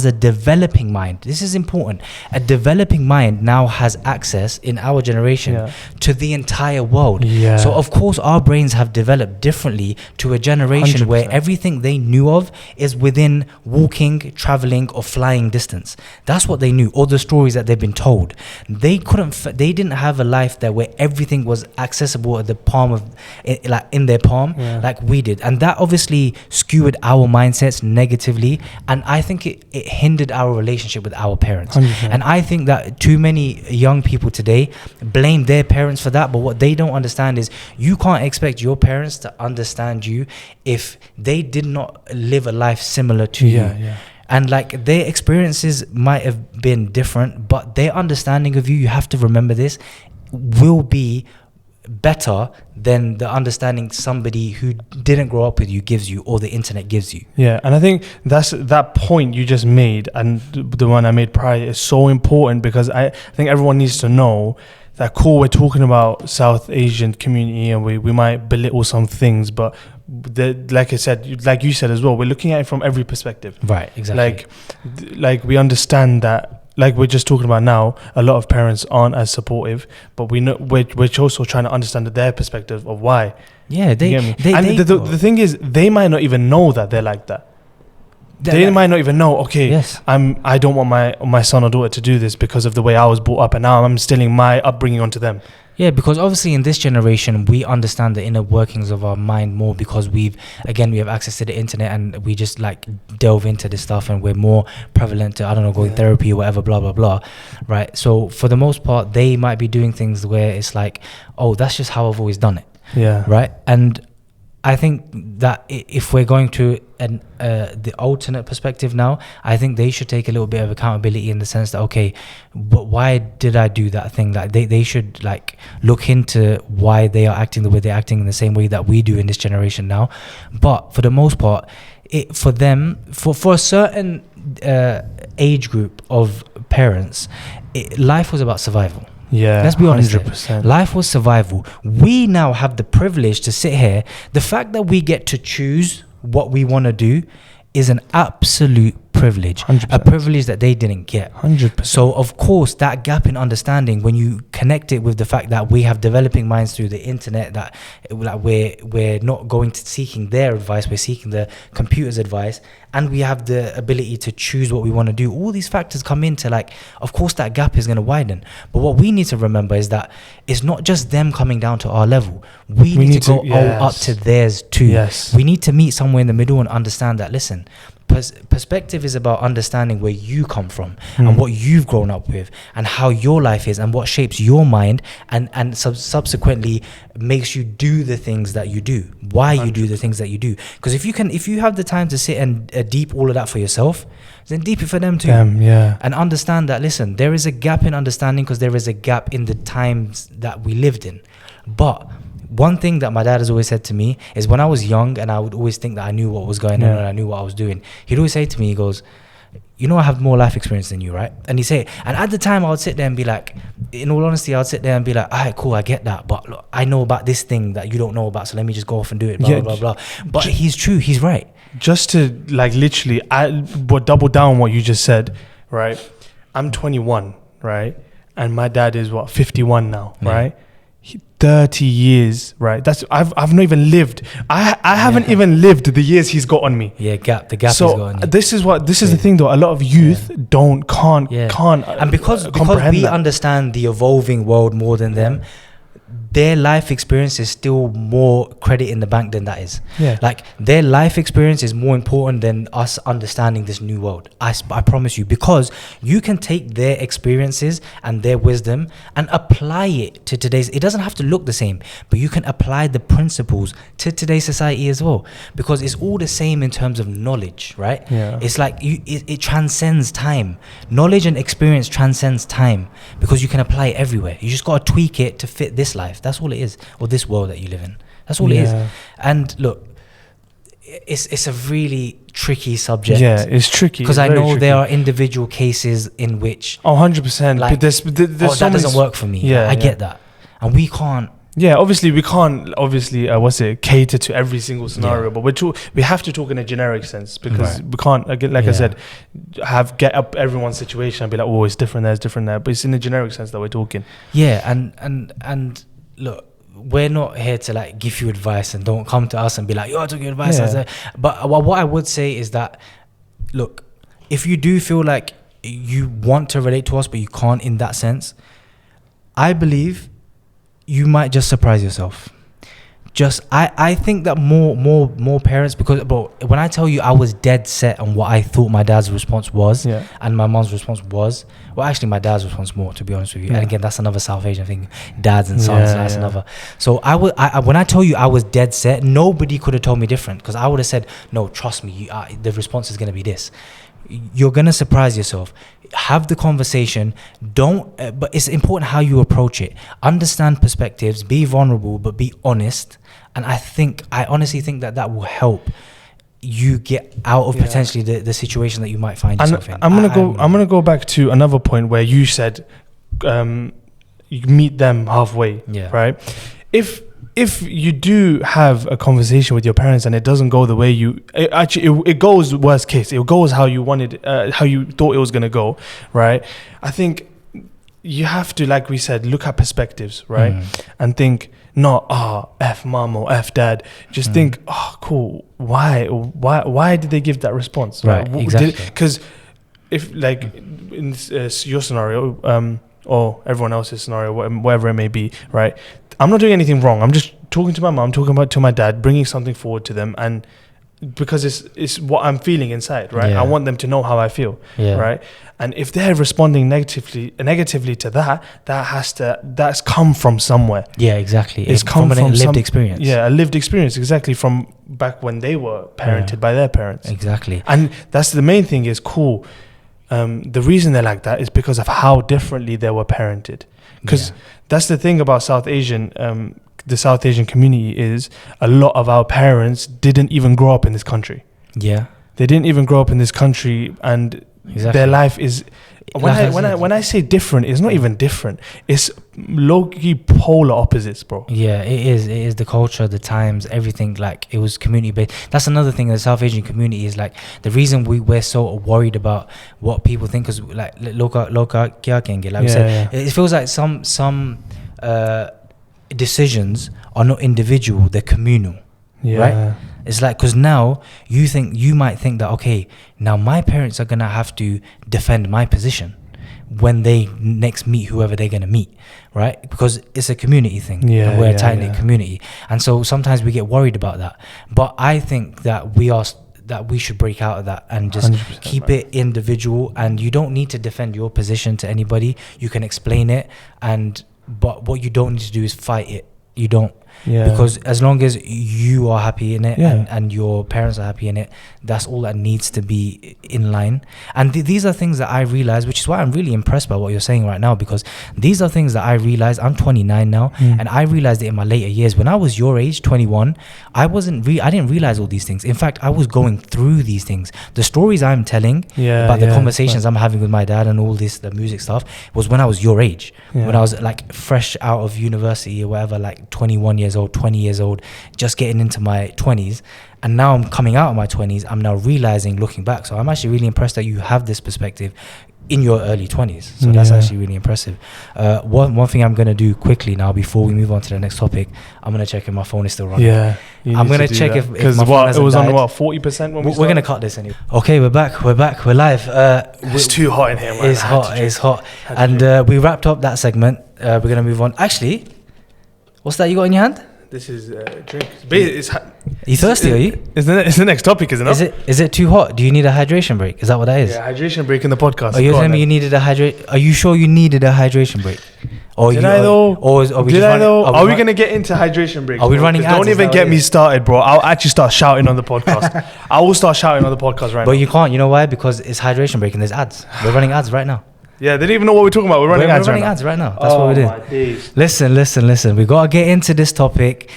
a developing mind, this is important. A developing mind now has access in our generation to the entire world. Yeah. So of course our brains have developed differently to a generation 100%. where everything they knew of is within walking, traveling or flying distance. That's what they knew, all the stories that they've been told. They didn't have a life there where everything was accessible at the palm of, like in their palm, like we did. And that obviously skewed our mindsets negatively, and I think it hindered our relationship with our parents. 100%. And I think that too many young people today blame their parents for that, but what they don't understand is you can't expect your parents to understand you if they did not live a life similar to you. And like their experiences might have been different, but their understanding of you have to remember this, will be better than the understanding somebody who didn't grow up with you gives you, or the internet gives you. Yeah, and I think that point you just made, and the one I made prior, is so important, because I think everyone needs to know that, cool, we're talking about South Asian community and we might belittle some things, but like I said, like you said as well, we're looking at it from every perspective. Right, exactly. Like we understand that, like we're just talking about now, a lot of parents aren't as supportive, but we know we're also trying to understand their perspective of why. Yeah, the thing is, they might not even know that they're like that. They might not even know, okay, I don't want my son or daughter to do this because of the way I was brought up, and now I'm instilling my upbringing onto them. Yeah, because obviously in this generation, we understand the inner workings of our mind more, because we have access to the internet and we just like delve into this stuff, and we're more prevalent to, I don't know, going therapy or whatever, blah, blah, blah. Right. So for the most part, they might be doing things where it's like, oh, that's just how I've always done it. Yeah. Right. And I think that if we're going to the alternate perspective now, I think they should take a little bit of accountability in the sense that, okay, but why did I do that thing? Like they should like look into why they are acting the way they're acting in the same way that we do in this generation now. But for the most part, for them, for a certain age group of parents, life was about survival. Yeah, let's be honest. 100%. Life was survival. We now have the privilege to sit here. The fact that we get to choose what we want to do is an absolute privilege. 100%. A privilege that they didn't get. 100%. So of course that gap in understanding, when you connect it with the fact that we have developing minds through the internet, that like we're not going to seeking their advice, we're seeking the computer's advice, and we have the ability to choose what we want to do. All these factors come into, like, of course that gap is going to widen. But what we need to remember is that it's not just them coming down to our level. We need to go up to theirs too. Yes. We need to meet somewhere in the middle and understand that, listen, perspective is about understanding where you come from and what you've grown up with and how your life is and what shapes your mind and subsequently makes you do the things that you do, why you do the things that you do. Because if you have the time to sit and deep all of that for yourself, then deep it for them too. And understand that, listen, there is a gap in understanding because there is a gap in the times that we lived in. But one thing that my dad has always said to me is, when I was young and I would always think that I knew what was going on and I knew what I was doing, he'd always say to me, he goes, you know, I have more life experience than you, right? And he'd say, and at the time I would sit there and be like, in all honesty, I'd sit there and be like, all right, cool, I get that, but look, I know about this thing that you don't know about, so let me just go off and do it, blah, blah, blah, blah. But he's true, he's right. Just to like literally double down what you just said, right? I'm 21, right? And my dad is 51 now, right? 30 years, right? That's I've not even lived. I haven't even lived the years he's got on me. The gap so he's got on you. This is the thing though. A lot of youth can't and because we understand the evolving world more than them, their life experience is still more credit in the bank than that is. Like their life experience is more important than us understanding this new world. I promise you, because you can take their experiences and their wisdom and apply it to today's. It doesn't have to look the same, but you can apply the principles to today's society as well, because it's all the same in terms of knowledge, right? It's like it transcends time. Knowledge and experience transcends time because you can apply it everywhere. You just got to tweak it to fit this life. That's all it is, or this world that you live in. That's all it is. And look, it's a really tricky subject. It's tricky because I know there are individual cases in which 100%. Like, but there's that doesn't work for me. I get that, and we can't. Obviously we can't cater to every single scenario, but we have to talk in a generic sense, because we can't, again, like I said, get up everyone's situation and be like, oh, it's different there, it's different there, but it's in a generic sense that we're talking. And look, we're not here to like give you advice, and don't come to us and be like, yo, I took your advice. But what I would say is that, look, if you do feel like you want to relate to us but you can't in that sense, I believe you might just surprise yourself. I think that more parents, because bro, when I tell you I was dead set on what I thought my dad's response was, and my mom's response was, well, actually my dad's response more, to be honest with you. And again, that's another South Asian thing, dads and sons, that's another. So when I tell you I was dead set, nobody could have told me different, because I would have said, no, trust me, the response is going to be this. You're going to surprise yourself. Have the conversation. But it's important how you approach it. Understand perspectives, be vulnerable, but be honest. And I honestly think that will help you get out of potentially the situation that you might find yourself in. I'm gonna go back to another point where you said you meet them halfway, right? If you do have a conversation with your parents and it doesn't go the way it goes worst case, it goes how you wanted, how you thought it was going to go, right? I think you have to, like we said, look at perspectives, right? And think, not, F mom or F dad. Just think, cool, why did they give that response? Right, exactly. Because if, like, in your scenario, or everyone else's scenario, whatever it may be, right? I'm not doing anything wrong. I'm just talking to my mom, talking to my dad, bringing something forward to them, and because it's what I'm feeling inside, right? Yeah. I want them to know how I feel, Yeah. right? And if they're responding negatively to that's come from somewhere. Yeah, exactly. It's come from a lived some experience. Yeah, a lived experience, exactly, from back when they were parented by their parents. Exactly. And that's the main thing is cool. The reason they're like that is because of how differently they were parented. Because that's the thing about the South Asian community is a lot of our parents didn't even grow up in this country. Yeah. They didn't even grow up in this country, and their life is. When I say different, it's not even different. It's low-key polar opposites, bro. Yeah, it is. It is the culture, the times, everything. Like, it was community based. That's another thing. The South Asian community is like the reason we're so worried about what people think, because like loka kya kenge, like we said, it feels like some decisions are not individual; they're communal. Yeah. Right? It's like, because now you might think that, okay, now my parents are going to have to defend my position when they next meet whoever they're going to meet, right? Because it's a community thing. Yeah, and we're a tight-knit community. And so sometimes we get worried about that. But I think that we should break out of that and just keep it individual. And you don't need to defend your position to anybody. You can explain it. But what you don't need to do is fight it. You don't. Yeah. Because as long as you are happy in it and your parents are happy in it, that's all that needs to be in line. And these are things that I realize, which is why I'm really impressed by what you're saying right now, because these are things that I realize. I'm 29 now, and I realized it in my later years. When I was your age, 21, I didn't realize all these things. In fact, I was going through these things. The stories I'm telling about the conversations I'm having with my dad and all this, the music stuff, was when I was your age. When I was like fresh out of university or whatever, like 21 years old, 20 years old, just getting into my 20s. And now I'm coming out of my 20s. I'm now realizing, looking back. So I'm actually really impressed that you have this perspective in your early 20s. So that's actually really impressive. One thing I'm going to do quickly now before we move on to the next topic, I'm going to check if my phone is still running. Yeah. I'm going to check if my phone hasn't it was died. on what, 40% when we're going to cut this anyway. Okay, we're back, we're live. It's too hot in here, man. It's hot. And we wrapped up that segment. We're going to move on. Actually, what's that you got in your hand? This is a drink. Are you thirsty, are you? It's the next topic, isn't it? Is it too hot? Do you need a hydration break? Is that what that is? Yeah, hydration break in the podcast. Are you telling me you needed a hydration? Are you sure you needed a hydration break? Are we going to get into hydration breaks? Are we running ads? Don't even get me started, bro. I'll actually start shouting on the podcast. I will start shouting on the podcast right now. But you can't. You know why? Because it's hydration break and there's ads. We're running ads right now. Yeah, they didn't even know what we're talking about. We're running ads right now. That's what we're doing. My days. Listen. We got to get into this topic.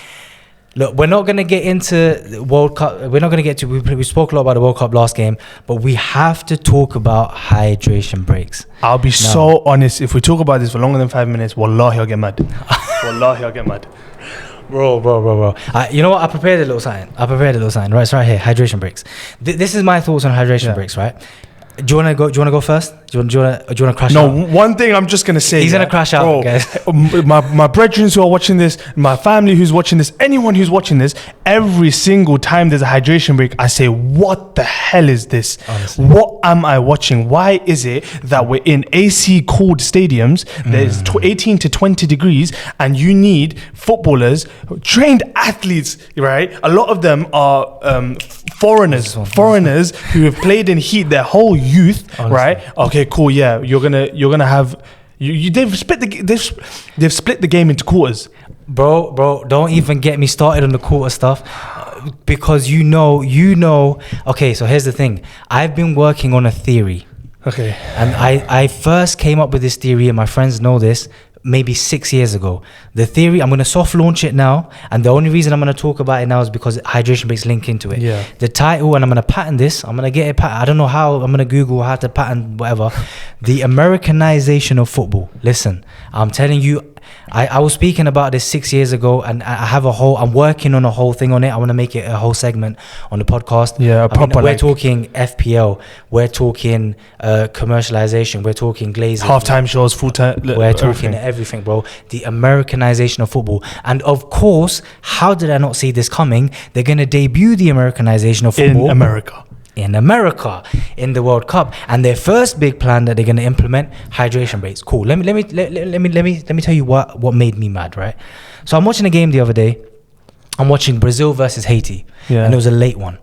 Look, we're not going to get into the World Cup. We're not going to get to... We spoke a lot about the World Cup last game, but we have to talk about hydration breaks. I'll be so honest. If we talk about this for longer than 5 minutes, wallahi, I'll get mad. Wallahi, I'll get mad. Bro. You know what? I prepared a little sign. Right, it's right here. Hydration breaks. This is my thoughts on hydration breaks, right? Do you want to go first? Do you want to crash out? No, one thing I'm just going to say. He's going to crash out, guys. My brethren who are watching this, my family who's watching this, anyone who's watching this, every single time there's a hydration break, I say, what the hell is this? Honestly. What am I watching? Why is it that we're in AC cooled stadiums, there's 18 to 20 degrees, and you need footballers, trained athletes, right? A lot of them are foreigners who have played in heat their whole youth, honestly. Right? Okay, cool. Yeah, you're gonna have they've split the game into quarters. Bro, don't even get me started on the quarter stuff, because you know. Okay, so here's the thing. I've been working on a theory. Okay. And I first came up with this theory, and my friends know this, maybe 6 years ago. The theory, I'm going to soft launch it now, and the only reason I'm going to talk about it now is because hydration breaks link into it. Yeah. The title, and I'm going to patent this. I'm going to get it patent. I don't know how. I'm going to Google how to patent whatever. The Americanization of football. Listen, I'm telling you, I was speaking about this 6 years ago, and I'm working on a whole thing on it. I want to make it a whole segment on the podcast. Yeah, we're talking FPL, we're talking commercialization, we're talking glazing, halftime shows, full time. We're talking everything, bro. The Americanization of football, and of course, how did I not see this coming? They're gonna debut the Americanization of football in America in the World Cup, and their first big plan that they're going to implement, hydration breaks. Cool. Let me tell you what made me mad, right? So I'm watching a game the other day. I'm watching Brazil versus Haiti, and it was a late one.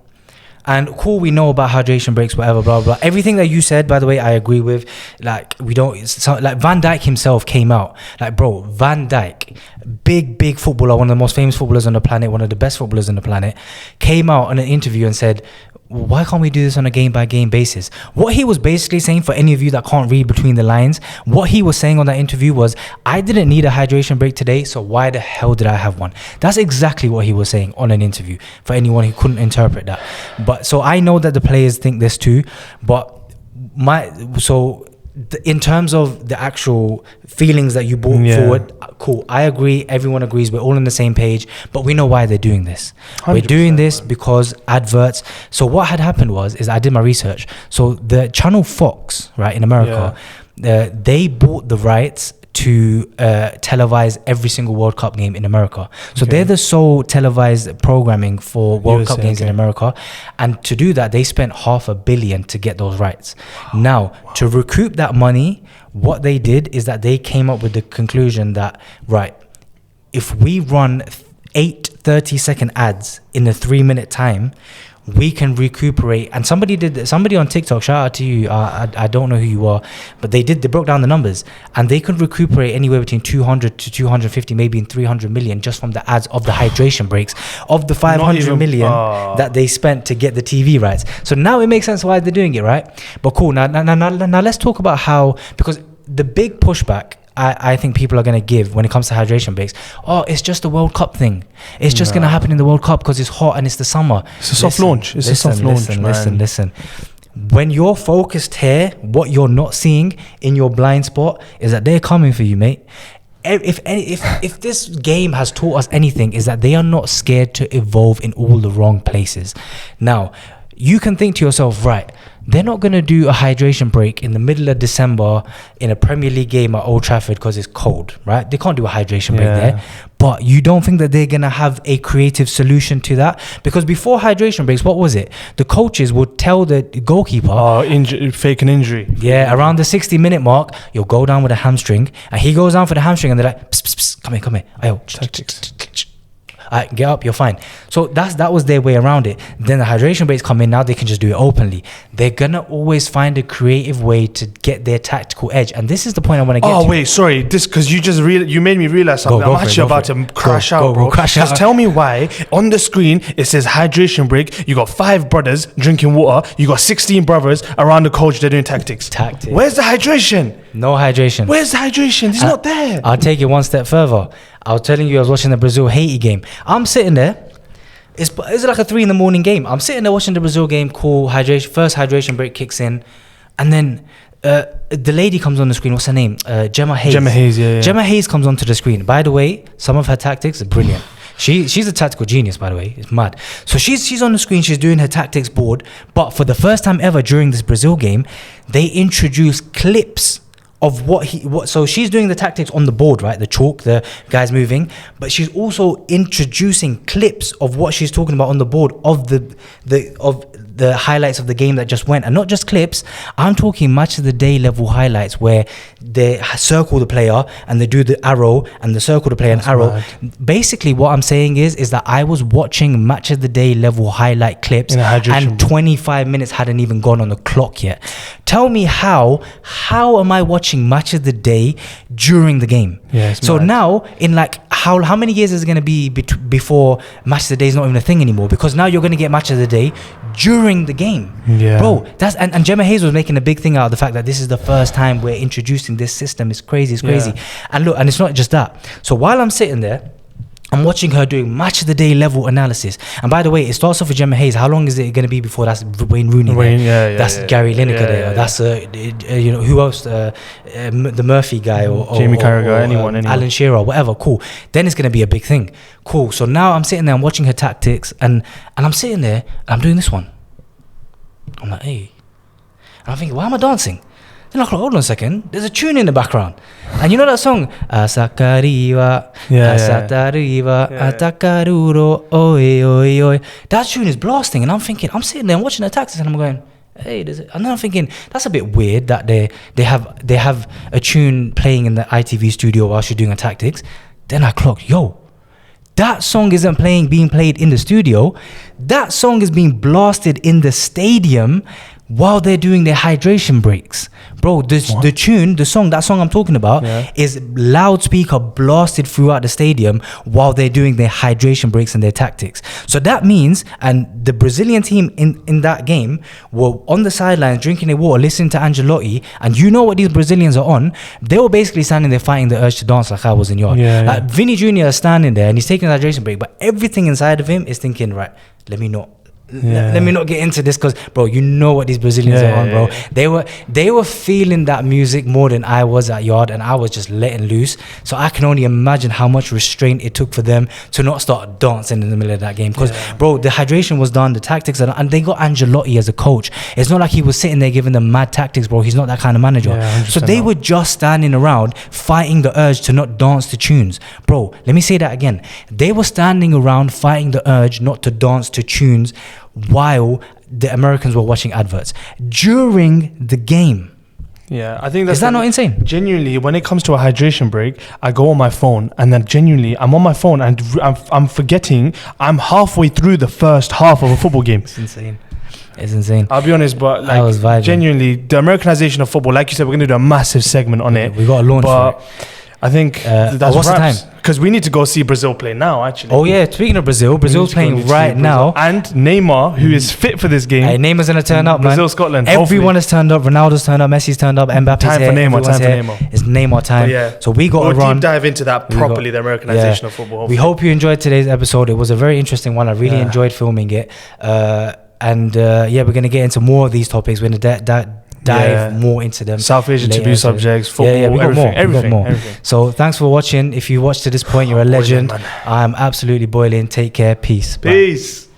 And cool, we know about hydration breaks, whatever, blah, blah. Everything that you said, by the way, I agree with. Like, we don't, like Van Dijk himself came out. Like, bro, Van Dijk, big footballer, one of the most famous footballers on the planet, one of the best footballers on the planet, came out in an interview and said, why can't we do this on a game-by-game basis? What he was basically saying, for any of you that can't read between the lines, what he was saying on that interview was, I didn't need a hydration break today, so why the hell did I have one? That's exactly what he was saying on an interview, for anyone who couldn't interpret that. But so I know that the players think this too, but in terms of the actual feelings that you brought forward, cool, I agree, everyone agrees, we're all on the same page, but we know why they're doing this. We're doing this because adverts. So what had happened is I did my research. So the channel Fox, right, in America, they bought the rights to televise every single World Cup game in America. So they're the sole televised programming for World Cup games in America. And to do that, they spent $500 million to get those rights. Now, to recoup that money, what they did is that they came up with the conclusion that, right, if we run 8 30-second ads in a 3-minute time, we can recuperate. And somebody on TikTok, shout out to you, I don't know who you are, but they broke down the numbers, and they could recuperate anywhere between 200 to 250, maybe in 300 million just from the ads of the hydration breaks of the 500 million that they spent to get the TV rights. So now it makes sense why they're doing it, right? But cool, now let's talk about how, because the big pushback I think people are going to give when it comes to hydration breaks, it's just a World Cup thing. It's just going to happen in the World Cup because it's hot and it's the summer. It's a soft launch. It's a soft launch, man. Listen. When you're focused here, what you're not seeing in your blind spot is that they're coming for you, mate. If this game has taught us anything, is that they are not scared to evolve in all the wrong places. Now, you can think to yourself, right, they're not going to do a hydration break in the middle of December in a Premier League game at Old Trafford because it's cold, right? They can't do a hydration break there. But you don't think that they're going to have a creative solution to that? Because before hydration breaks, what was it? The coaches would tell the goalkeeper... fake an injury. Yeah, around the 60-minute mark, you'll go down with a hamstring. And he goes down for the hamstring and they're like, pss, pss, pss, come here. Ayo, Tactics. Get up, you're fine. So that was their way around it. Then the hydration breaks come in, now they can just do it openly. They're gonna always find a creative way to get their tactical edge, and this is the point I want to get to. Wait, sorry, this, because you made me realize something. I'm actually about to crash out, bro. Just tell me why on the screen it says hydration break. You got 5 brothers drinking water, you got 16 brothers around the coach, they're doing tactics. Where's the hydration? No hydration. Where's the hydration? It's not there. I'll take it one step further. I was telling you I was watching the Brazil-Haiti game. I'm sitting there. It's like a 3 a.m. game. I'm sitting there watching the Brazil game. Cool. First hydration break kicks in. And then the lady comes on the screen. What's her name? Gemma Hayes. Gemma Hayes comes onto the screen. By the way, some of her tactics are brilliant. She's a tactical genius, by the way. It's mad. So she's on the screen. She's doing her tactics board. But for the first time ever during this Brazil game, they introduced clips of so she's doing the tactics on the board, right? The chalk, the guys moving, but she's also introducing clips of what she's talking about on the board of the highlights of the game that just went. And not just clips, I'm talking match of the day level highlights where they circle the player and they do the arrow and they circle the player and arrow. Mad. Basically what I'm saying is that I was watching match of the day level highlight clips and 25 minutes hadn't even gone on the clock yet. Tell me how am I watching match of the day during the game? So mad. Now in like how many years is it going to be before match of the day is not even a thing anymore? Because now you're going to get match of the day during the game, bro. That's and Gemma Hayes was making a big thing out of the fact that this is the first time we're introducing this system. It's crazy. And look, and it's not just that. So while I'm sitting there, I'm watching her doing match of the day level analysis. And by the way, it starts off with Gemma Hayes. How long is it going to be before that's Wayne Rooney? That's Gary Lineker there. That's who else? The Murphy guy or Jamie Carragher, anyone. Alan Shearer, whatever. Cool. Then it's going to be a big thing. Cool. So now I'm sitting there, I'm watching her tactics, and I'm sitting there, and I'm doing this one. I'm like, hey. And I'm thinking, why am I dancing? Then I'm like, hold on a second, there's a tune in the background. And you know that song? Asakariwa, Asatariwa, Atakaruro, oi, oi, oi. That tune is blasting, and I'm thinking, I'm sitting there, I'm watching the tactics, and I'm going, hey, and then I'm thinking, that's a bit weird that they have a tune playing in the ITV studio while she's doing her tactics. Then I clocked, That song isn't being played in the studio. That song is being blasted in the stadium while they're doing their hydration breaks. Bro, that song I'm talking about is loudspeaker blasted throughout the stadium while they're doing their hydration breaks and their tactics. So that means, and the Brazilian team in that game were on the sidelines drinking their water, listening to Ancelotti, and you know what these Brazilians are on. They were basically standing there fighting the urge to dance like I was in yard. Vinny Jr. is standing there and he's taking a hydration break, but everything inside of him is thinking, right, let me not get into this, because bro, you know what these Brazilians are on, bro. They were feeling that music more than I was at yard, and I was just letting loose. So I can only imagine how much restraint it took for them to not start dancing in the middle of that game, because bro, the hydration was done, the tactics are done, and they got Ancelotti as a coach. It's not like he was sitting there giving them mad tactics, bro. He's not that kind of manager. So they were just standing around fighting the urge to not dance to tunes. Bro, let me say that again. They were standing around fighting the urge not to dance to tunes while the Americans were watching adverts during the game. Yeah, I think that's... Is that not insane? Genuinely, when it comes to a hydration break, I go on my phone, and then genuinely, I'm on my phone and I'm forgetting I'm halfway through the first half of a football game. It's insane. It's insane. I'll be honest, but I was vibing. Genuinely, the Americanization of football, like you said, we're going to do a massive segment on it. We got to launch for it. I think that's what's raps. the time? Because we need to go see Brazil play now, actually. Oh yeah, speaking of Brazil's playing right now. And Neymar, who is fit for this game. Hey, Neymar's going to turn up, man. Brazil, Scotland. Everyone has turned up. Ronaldo's turned up. Messi's turned up. Mbappe's time here. For Neymar. It's Neymar time. So we got to run. Deep dive into that properly, the Americanization of football. Hopefully. We hope you enjoyed today's episode. It was a very interesting one. I really enjoyed filming it. We're going to get into more of these topics. We're going to dive more into them. South Asian taboo subjects, football, we got everything. more. So thanks for watching. If you watched to this point, you're a legend. I'm absolutely boiling. Take care. Peace. Peace. Bye.